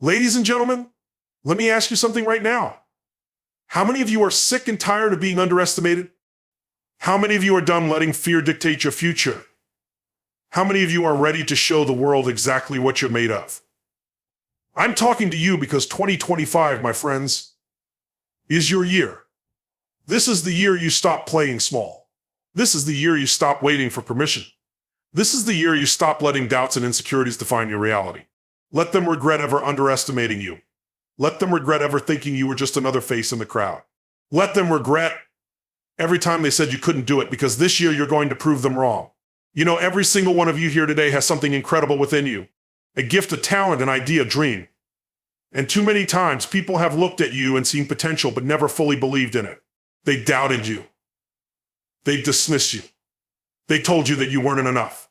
Ladies and gentlemen, let me ask you something right now. How many of you are sick and tired of being underestimated? How many of you are done letting fear dictate your future? How many of you are ready to show the world exactly what you're made of? I'm talking to you because 2025, my friends, is your year. This is the year you stop playing small. This is the year you stop waiting for permission. This is the year you stop letting doubts and insecurities define your reality. Let them regret ever underestimating you. Let them regret ever thinking you were just another face in the crowd. Let them regret every time they said you couldn't do it, because this year you're going to prove them wrong. You know, every single one of you here today has something incredible within you. A gift, a talent, an idea, a dream. And too many times people have looked at you and seen potential but never fully believed in it. They doubted you. They dismissed you. They told you that you weren't enough.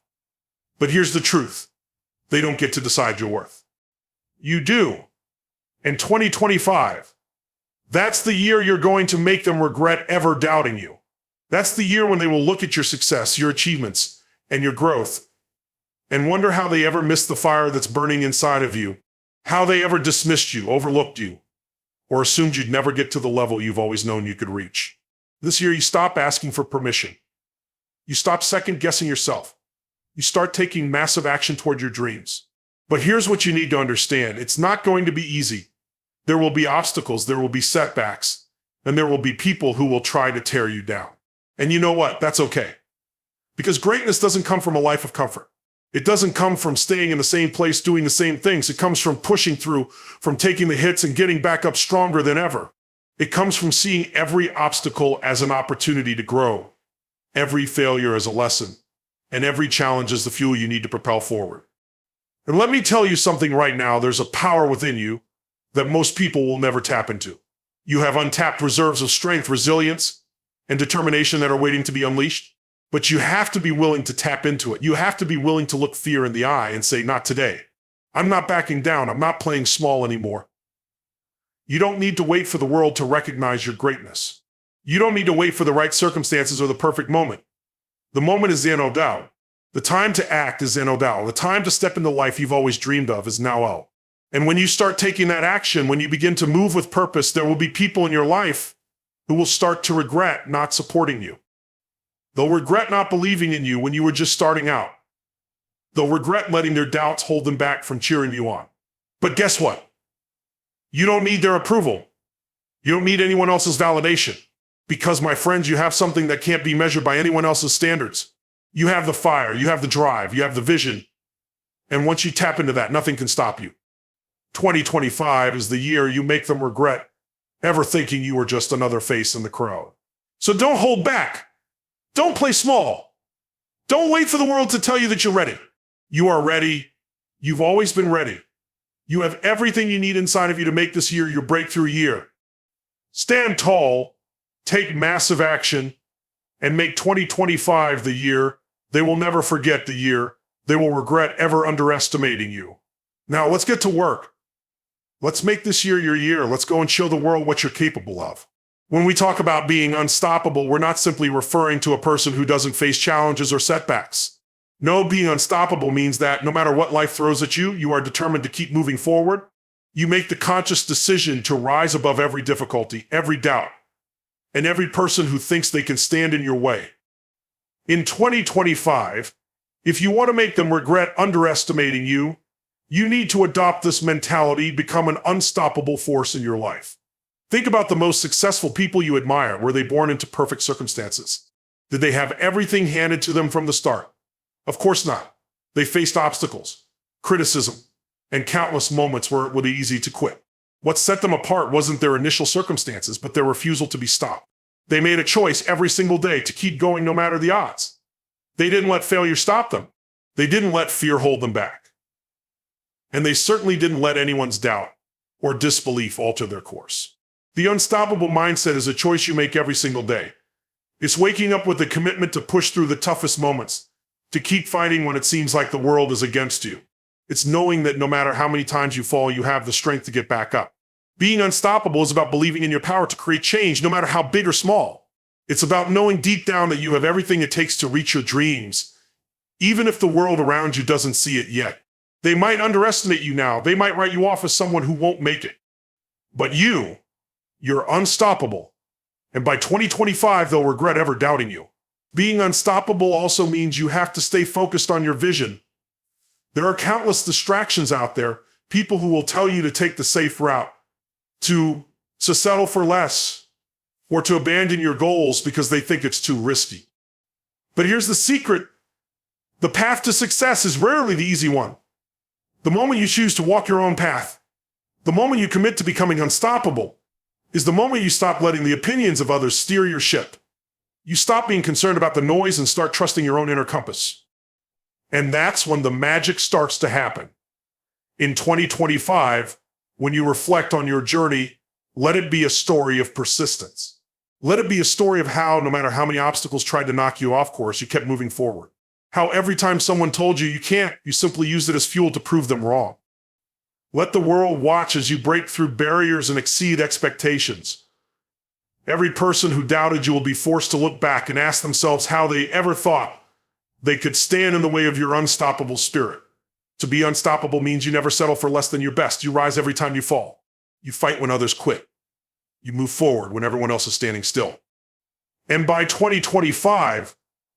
But here's the truth. They don't get to decide your worth. You do. In 2025, that's the year you're going to make them regret ever doubting you. That's the year when they will look at your success, your achievements, and your growth and wonder how they ever missed the fire that's burning inside of you, how they ever dismissed you, overlooked you, or assumed you'd never get to the level you've always known you could reach. This year, you stop asking for permission. You stop second-guessing yourself. You start taking massive action toward your dreams. But here's what you need to understand. It's not going to be easy. There will be obstacles, there will be setbacks, and there will be people who will try to tear you down. And you know what? That's okay. Because greatness doesn't come from a life of comfort. It doesn't come from staying in the same place doing the same things. It comes from pushing through, from taking the hits and getting back up stronger than ever. It comes from seeing every obstacle as an opportunity to grow, every failure as a lesson, and every challenge as the fuel you need to propel forward. And let me tell you something right now. There's a power within you that most people will never tap into. You have untapped reserves of strength, resilience, and determination that are waiting to be unleashed. But you have to be willing to tap into it. You have to be willing to look fear in the eye and say, not today. I'm not backing down. I'm not playing small anymore. You don't need to wait for the world to recognize your greatness. You don't need to wait for the right circumstances or the perfect moment. The moment is there, no doubt. The time to act is there, no doubt. The time to step into the life you've always dreamed of is now out. And when you start taking that action, when you begin to move with purpose, there will be people in your life who will start to regret not supporting you. They'll regret not believing in you when you were just starting out. They'll regret letting their doubts hold them back from cheering you on. But guess what? You don't need their approval. You don't need anyone else's validation. Because, my friends, you have something that can't be measured by anyone else's standards. You have the fire, you have the drive, you have the vision. And once you tap into that, nothing can stop you. 2025 is the year you make them regret ever thinking you were just another face in the crowd. So don't hold back. Don't play small. Don't wait for the world to tell you that you're ready. You are ready. You've always been ready. You have everything you need inside of you to make this year your breakthrough year. Stand tall, take massive action, and make 2025 the year they will never forget, the year they will regret ever underestimating you. Now let's get to work. Let's make this year your year. Let's go and show the world what you're capable of. When we talk about being unstoppable, we're not simply referring to a person who doesn't face challenges or setbacks. No, being unstoppable means that no matter what life throws at you, you are determined to keep moving forward. You make the conscious decision to rise above every difficulty, every doubt, and every person who thinks they can stand in your way. In 2025, if you want to make them regret underestimating you, you need to adopt this mentality, become an unstoppable force in your life. Think about the most successful people you admire. Were they born into perfect circumstances? Did they have everything handed to them from the start? Of course not. They faced obstacles, criticism, and countless moments where it would be easy to quit. What set them apart wasn't their initial circumstances, but their refusal to be stopped. They made a choice every single day to keep going no matter the odds. They didn't let failure stop them. They didn't let fear hold them back. And they certainly didn't let anyone's doubt or disbelief alter their course. The unstoppable mindset is a choice you make every single day. It's waking up with the commitment to push through the toughest moments, to keep fighting when it seems like the world is against you. It's knowing that no matter how many times you fall, you have the strength to get back up. Being unstoppable is about believing in your power to create change, no matter how big or small. It's about knowing deep down that you have everything it takes to reach your dreams, even if the world around you doesn't see it yet. They might underestimate you now. They might write you off as someone who won't make it. But you're unstoppable. And by 2025, they'll regret ever doubting you. Being unstoppable also means you have to stay focused on your vision. There are countless distractions out there, people who will tell you to take the safe route, to settle for less, or to abandon your goals because they think it's too risky. But here's the secret. The path to success is rarely the easy one. The moment you choose to walk your own path, the moment you commit to becoming unstoppable, is the moment you stop letting the opinions of others steer your ship. You stop being concerned about the noise and start trusting your own inner compass. And that's when the magic starts to happen. In 2025, when you reflect on your journey, let it be a story of persistence. Let it be a story of how, no matter how many obstacles tried to knock you off course, you kept moving forward. How every time someone told you you can't, you simply used it as fuel to prove them wrong. Let the world watch as you break through barriers and exceed expectations. Every person who doubted you will be forced to look back and ask themselves how they ever thought they could stand in the way of your unstoppable spirit. To be unstoppable means you never settle for less than your best. You rise every time you fall. You fight when others quit. You move forward when everyone else is standing still. And by 2025,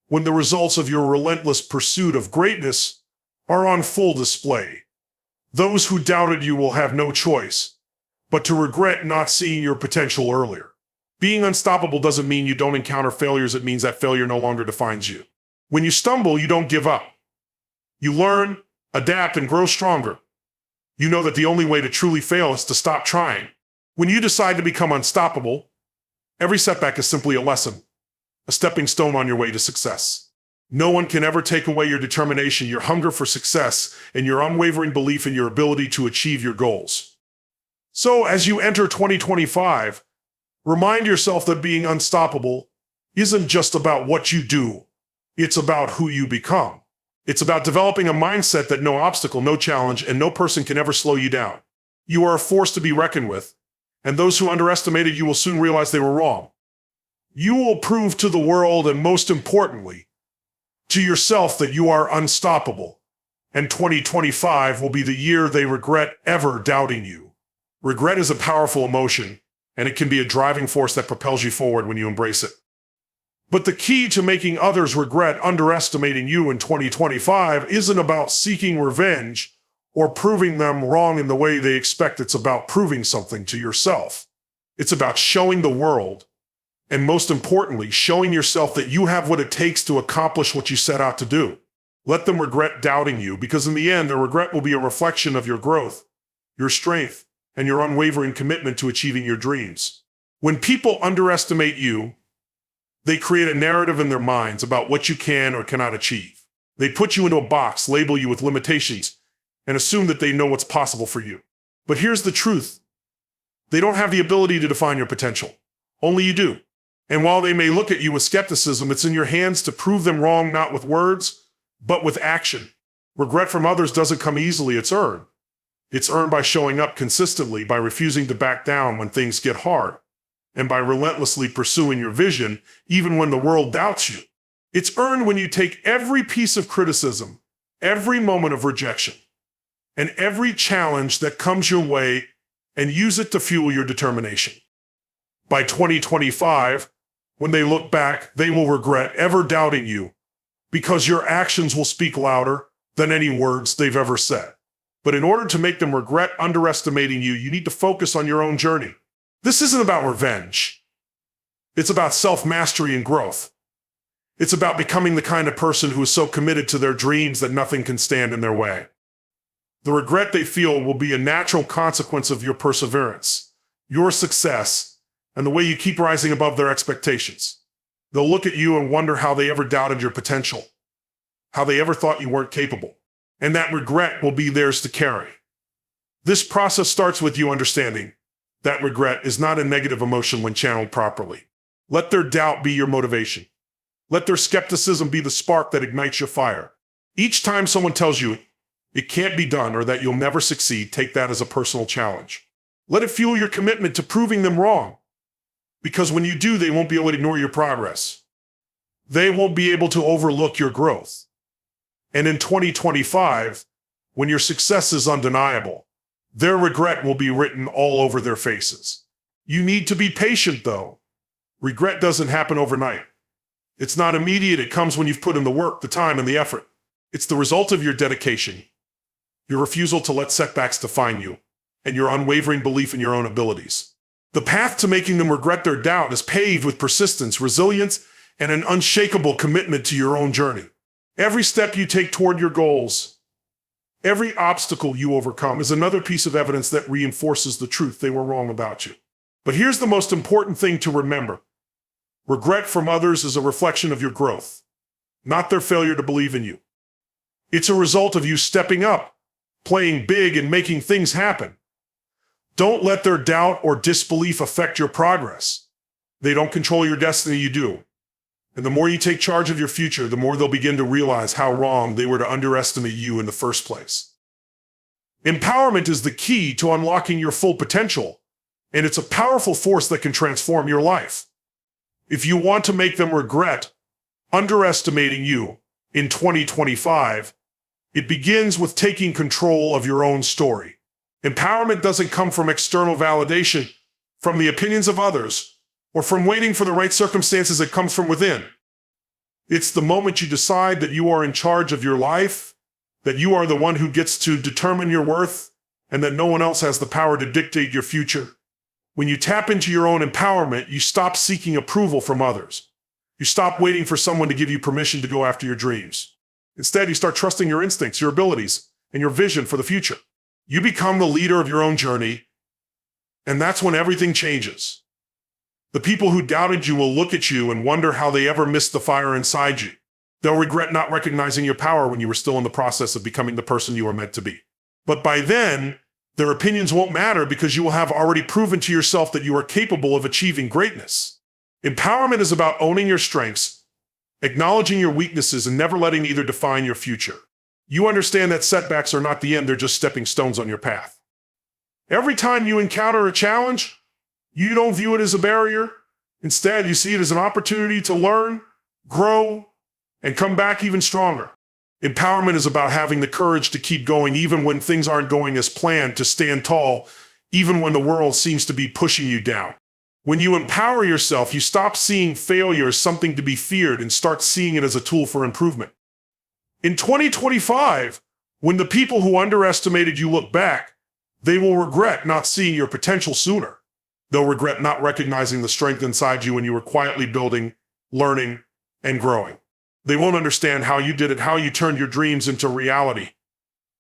when the results of your relentless pursuit of greatness are on full display, those who doubted you will have no choice but to regret not seeing your potential earlier. Being unstoppable doesn't mean you don't encounter failures. It means that failure no longer defines you. When you stumble, you don't give up. You learn, adapt, and grow stronger. You know that the only way to truly fail is to stop trying. When you decide to become unstoppable, every setback is simply a lesson, a stepping stone on your way to success. No one can ever take away your determination, your hunger for success, and your unwavering belief in your ability to achieve your goals. So as you enter 2025, remind yourself that being unstoppable isn't just about what you do. It's about who you become. It's about developing a mindset that no obstacle, no challenge, and no person can ever slow you down. You are a force to be reckoned with, and those who underestimated you will soon realize they were wrong. You will prove to the world, and most importantly, to yourself, that you are unstoppable. And 2025 will be the year they regret ever doubting you. Regret is a powerful emotion, and it can be a driving force that propels you forward when you embrace it. But the key to making others regret underestimating you in 2025 isn't about seeking revenge or proving them wrong in the way they expect. It's about proving something to yourself. It's about showing the world, and most importantly, showing yourself that you have what it takes to accomplish what you set out to do. Let them regret doubting you, because in the end, their regret will be a reflection of your growth, your strength, and your unwavering commitment to achieving your dreams. When people underestimate you, they create a narrative in their minds about what you can or cannot achieve. They put you into a box, label you with limitations, and assume that they know what's possible for you. But here's the truth. They don't have the ability to define your potential. Only you do. And while they may look at you with skepticism, it's in your hands to prove them wrong, not with words, but with action. Regret from others doesn't come easily. It's earned. It's earned by showing up consistently, by refusing to back down when things get hard, and by relentlessly pursuing your vision, even when the world doubts you. It's earned when you take every piece of criticism, every moment of rejection, and every challenge that comes your way and use it to fuel your determination. By 2025, when they look back, they will regret ever doubting you, because your actions will speak louder than any words they've ever said. But in order to make them regret underestimating you, you need to focus on your own journey. This isn't about revenge. It's about self-mastery and growth. It's about becoming the kind of person who is so committed to their dreams that nothing can stand in their way. The regret they feel will be a natural consequence of your perseverance, your success, and the way you keep rising above their expectations. They'll look at you and wonder how they ever doubted your potential, how they ever thought you weren't capable. And that regret will be theirs to carry. This process starts with you understanding that regret is not a negative emotion when channeled properly. Let their doubt be your motivation. Let their skepticism be the spark that ignites your fire. Each time someone tells you it can't be done or that you'll never succeed, take that as a personal challenge. Let it fuel your commitment to proving them wrong. Because when you do, they won't be able to ignore your progress. They won't be able to overlook your growth. And in 2025, when your success is undeniable, their regret will be written all over their faces. You need to be patient, though. Regret doesn't happen overnight. It's not immediate. It comes when you've put in the work, the time, and the effort. It's the result of your dedication, your refusal to let setbacks define you, and your unwavering belief in your own abilities. The path to making them regret their doubt is paved with persistence, resilience, and an unshakable commitment to your own journey. Every step you take toward your goals, every obstacle you overcome is another piece of evidence that reinforces the truth they were wrong about you. But here's the most important thing to remember. Regret from others is a reflection of your growth, not their failure to believe in you. It's a result of you stepping up, playing big, and making things happen. Don't let their doubt or disbelief affect your progress. They don't control your destiny, you do. And the more you take charge of your future, the more they'll begin to realize how wrong they were to underestimate you in the first place. Empowerment is the key to unlocking your full potential, and it's a powerful force that can transform your life. If you want to make them regret underestimating you in 2025, it begins with taking control of your own story. Empowerment doesn't come from external validation, from the opinions of others, or from waiting for the right circumstances. It comes from within. It's the moment you decide that you are in charge of your life, that you are the one who gets to determine your worth, and that no one else has the power to dictate your future. When you tap into your own empowerment, you stop seeking approval from others. You stop waiting for someone to give you permission to go after your dreams. Instead, you start trusting your instincts, your abilities, and your vision for the future. You become the leader of your own journey, and that's when everything changes. The people who doubted you will look at you and wonder how they ever missed the fire inside you. They'll regret not recognizing your power when you were still in the process of becoming the person you were meant to be. But by then, their opinions won't matter because you will have already proven to yourself that you are capable of achieving greatness. Empowerment is about owning your strengths, acknowledging your weaknesses, and never letting either define your future. You understand that setbacks are not the end, they're just stepping stones on your path. Every time you encounter a challenge, you don't view it as a barrier. Instead, you see it as an opportunity to learn, grow, and come back even stronger. Empowerment is about having the courage to keep going even when things aren't going as planned, to stand tall, even when the world seems to be pushing you down. When you empower yourself, you stop seeing failure as something to be feared and start seeing it as a tool for improvement. In 2025, when the people who underestimated you look back, they will regret not seeing your potential sooner. They'll regret not recognizing the strength inside you when you were quietly building, learning, and growing. They won't understand how you did it, how you turned your dreams into reality,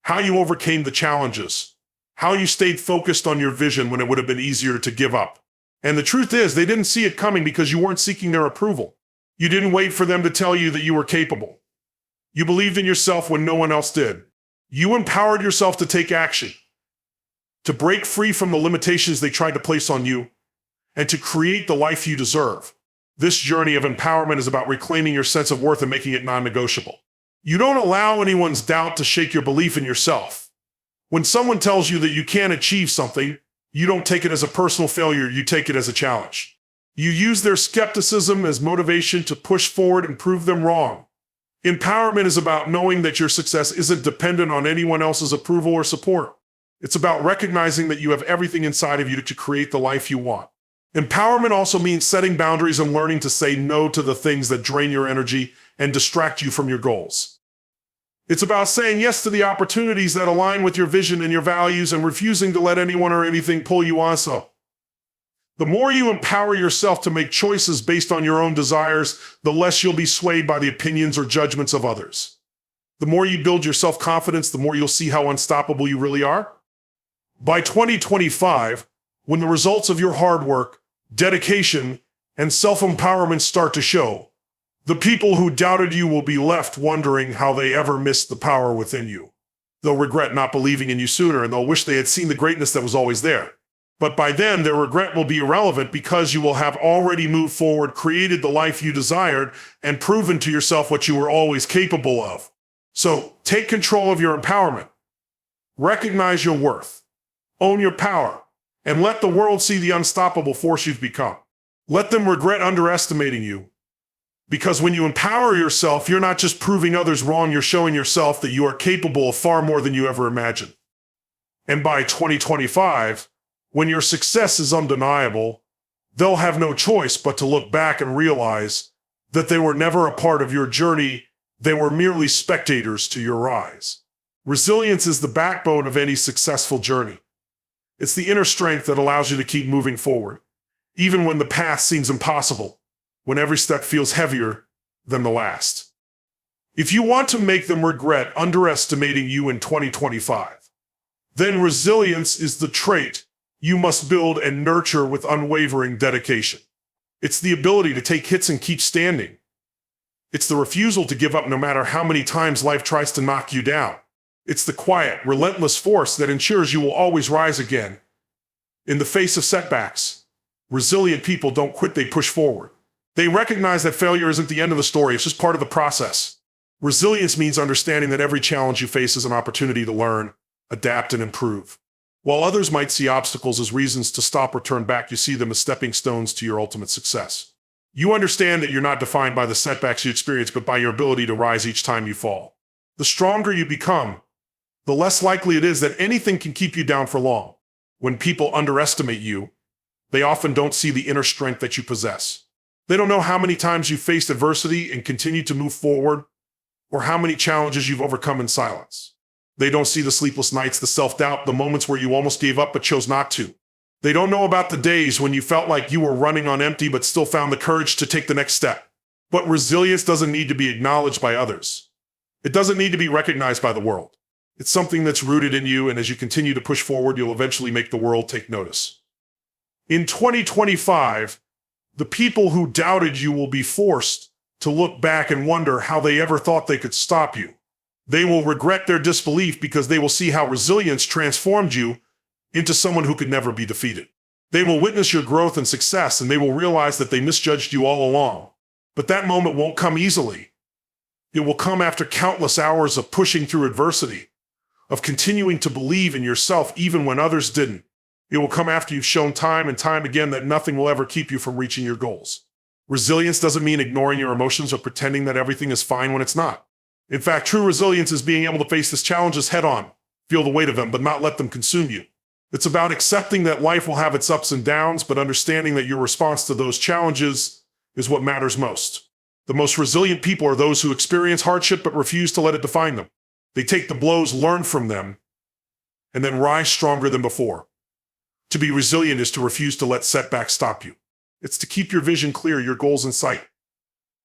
how you overcame the challenges, how you stayed focused on your vision when it would have been easier to give up. And the truth is, they didn't see it coming because you weren't seeking their approval. You didn't wait for them to tell you that you were capable. You believed in yourself when no one else did. You empowered yourself to take action, to break free from the limitations they tried to place on you, and to create the life you deserve. This journey of empowerment is about reclaiming your sense of worth and making it non-negotiable. You don't allow anyone's doubt to shake your belief in yourself. When someone tells you that you can't achieve something, you don't take it as a personal failure, you take it as a challenge. You use their skepticism as motivation to push forward and prove them wrong. Empowerment is about knowing that your success isn't dependent on anyone else's approval or support. It's about recognizing that you have everything inside of you to create the life you want. Empowerment also means setting boundaries and learning to say no to the things that drain your energy and distract you from your goals. It's about saying yes to the opportunities that align with your vision and your values and refusing to let anyone or anything pull you also. The more you empower yourself to make choices based on your own desires, the less you'll be swayed by the opinions or judgments of others. The more you build your self-confidence, the more you'll see how unstoppable you really are. By 2025, when the results of your hard work, dedication, and self-empowerment start to show, the people who doubted you will be left wondering how they ever missed the power within you. They'll regret not believing in you sooner, and they'll wish they had seen the greatness that was always there. But by then, their regret will be irrelevant because you will have already moved forward, created the life you desired, and proven to yourself what you were always capable of. So take control of your empowerment. Recognize your worth. Own your power. And let the world see the unstoppable force you've become. Let them regret underestimating you. Because when you empower yourself, you're not just proving others wrong, you're showing yourself that you are capable of far more than you ever imagined. And by 2025, when your success is undeniable, they'll have no choice but to look back and realize that they were never a part of your journey, they were merely spectators to your rise. Resilience is the backbone of any successful journey. It's the inner strength that allows you to keep moving forward, even when the path seems impossible, when every step feels heavier than the last. If you want to make them regret underestimating you in 2025, then resilience is the trait you must build and nurture with unwavering dedication. It's the ability to take hits and keep standing. It's the refusal to give up no matter how many times life tries to knock you down. It's the quiet, relentless force that ensures you will always rise again. In the face of setbacks, resilient people don't quit, they push forward. They recognize that failure isn't the end of the story, it's just part of the process. Resilience means understanding that every challenge you face is an opportunity to learn, adapt, and improve. While others might see obstacles as reasons to stop or turn back, you see them as stepping stones to your ultimate success. You understand that you're not defined by the setbacks you experience, but by your ability to rise each time you fall. The stronger you become, the less likely it is that anything can keep you down for long. When people underestimate you, they often don't see the inner strength that you possess. They don't know how many times you've faced adversity and continued to move forward, or how many challenges you've overcome in silence. They don't see the sleepless nights, the self-doubt, the moments where you almost gave up but chose not to. They don't know about the days when you felt like you were running on empty but still found the courage to take the next step. But resilience doesn't need to be acknowledged by others. It doesn't need to be recognized by the world. It's something that's rooted in you, and as you continue to push forward, you'll eventually make the world take notice. In 2025, the people who doubted you will be forced to look back and wonder how they ever thought they could stop you. They will regret their disbelief because they will see how resilience transformed you into someone who could never be defeated. They will witness your growth and success, and they will realize that they misjudged you all along. But that moment won't come easily. It will come after countless hours of pushing through adversity, of continuing to believe in yourself even when others didn't. It will come after you've shown time and time again that nothing will ever keep you from reaching your goals. Resilience doesn't mean ignoring your emotions or pretending that everything is fine when it's not. In fact, true resilience is being able to face these challenges head on, feel the weight of them, but not let them consume you. It's about accepting that life will have its ups and downs, but understanding that your response to those challenges is what matters most. The most resilient people are those who experience hardship but refuse to let it define them. They take the blows, learn from them, and then rise stronger than before. To be resilient is to refuse to let setbacks stop you. It's to keep your vision clear, your goals in sight,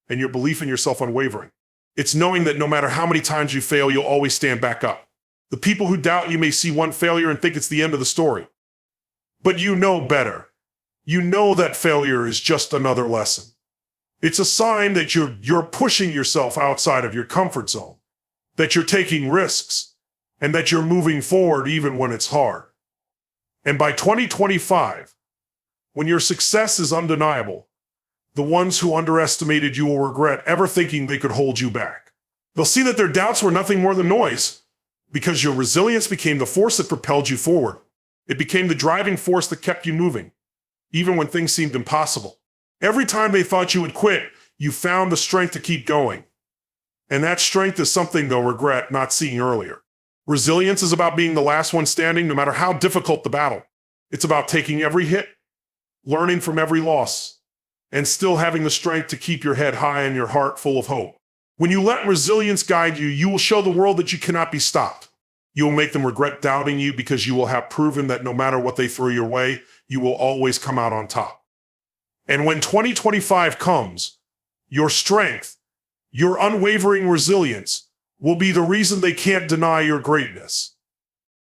and your belief in yourself unwavering. It's knowing that no matter how many times you fail, you'll always stand back up. The people who doubt you may see one failure and think it's the end of the story. But you know better. You know that failure is just another lesson. It's a sign that you're pushing yourself outside of your comfort zone, that you're taking risks, and that you're moving forward even when it's hard. And by 2025, when your success is undeniable, the ones who underestimated you will regret ever thinking they could hold you back. They'll see that their doubts were nothing more than noise, because your resilience became the force that propelled you forward. It became the driving force that kept you moving, even when things seemed impossible. Every time they thought you would quit, you found the strength to keep going. And that strength is something they'll regret not seeing earlier. Resilience is about being the last one standing, no matter how difficult the battle. It's about taking every hit, learning from every loss, and still having the strength to keep your head high and your heart full of hope. When you let resilience guide you, you will show the world that you cannot be stopped. You will make them regret doubting you because you will have proven that no matter what they throw your way, you will always come out on top. And when 2025 comes, your strength, your unwavering resilience will be the reason they can't deny your greatness.